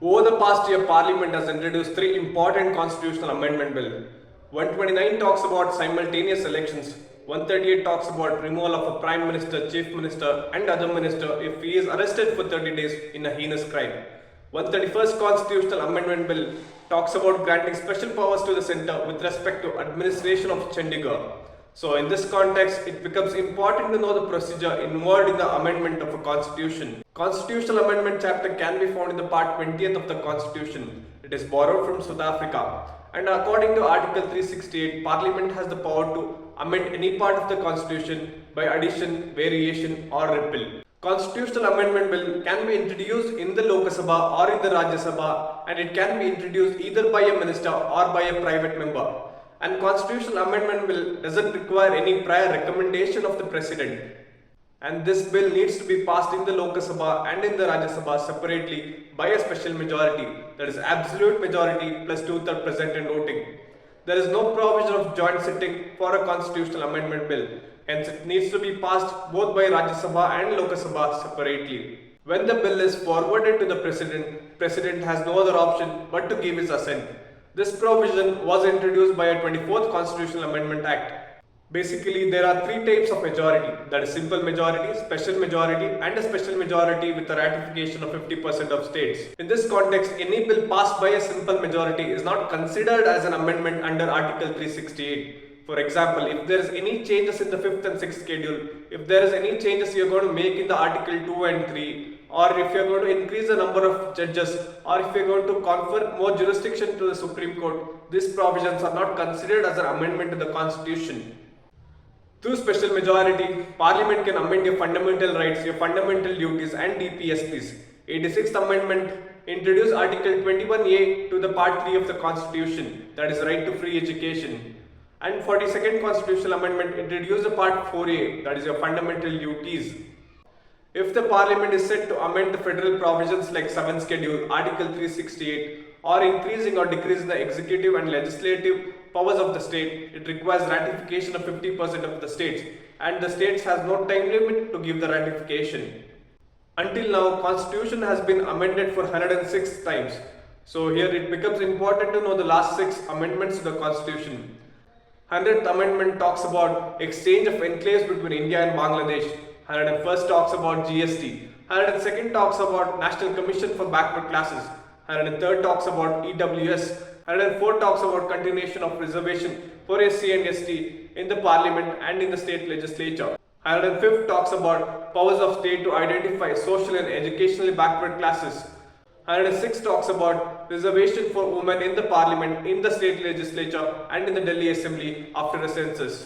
Over the past year, Parliament has introduced three important constitutional amendment bills. 129 talks about simultaneous elections. 138 talks about removal of a Prime Minister, Chief Minister and other minister if he is arrested for 30 days in a heinous crime. 131st Constitutional Amendment Bill talks about granting special powers to the centre with respect to administration of Chandigarh. So in this context, it becomes important to know the procedure involved in the amendment of a constitution. Constitutional amendment chapter can be found in the part 20th of the constitution. It is borrowed from South Africa. And according to Article 368, Parliament has the power to amend any part of the constitution by addition, variation or repeal. Constitutional amendment bill can be introduced in the Lok Sabha or in the Rajya Sabha, and it can be introduced either by a minister or by a private member. And constitutional amendment bill doesn't require any prior recommendation of the president. And this bill needs to be passed in the Lok Sabha and in the Rajya Sabha separately by a special majority, that is absolute majority plus 2/3 present and voting. There is no provision of joint sitting for a constitutional amendment bill, hence it needs to be passed both by Rajya Sabha and Lok Sabha separately. When the bill is forwarded to the President has no other option but to give his assent. This provision was introduced by a 24th Constitutional Amendment Act. Basically, there are three types of majority, that is simple majority, special majority and a special majority with a ratification of 50% of states. In this context, any bill passed by a simple majority is not considered as an amendment under Article 368. For example, if there is any changes in the 5th and 6th schedule, if there is any changes you are going to make in the Article 2 and 3, or if you are going to increase the number of judges, or if you are going to confer more jurisdiction to the Supreme Court, these provisions are not considered as an amendment to the Constitution. Through special majority, Parliament can amend your fundamental rights, your fundamental duties and DPSPs. 86th Amendment introduced Article 21A to the Part 3 of the Constitution, that is right to free education. And 42nd Constitutional Amendment introduced the Part 4A, that is your fundamental duties. If the Parliament is set to amend the federal provisions like 7th Schedule, Article 368, or increasing or decreasing the executive and legislative powers of the state, it requires ratification of 50% of the states, and the states has no time limit to give the ratification. Until now, Constitution has been amended for 106 times. So here it becomes important to know the last 6 amendments to the Constitution. 100th Amendment talks about exchange of enclaves between India and Bangladesh. 101st talks about GST. 102nd talks about National Commission for Backward Classes. 103rd talks about EWS. 104th talks about continuation of reservation for SC and ST in the Parliament and in the state legislature. 105th talks about powers of state to identify social and educationally backward classes. 106 talks about reservation for women in the Parliament, in the state legislature and in the Delhi Assembly after a census.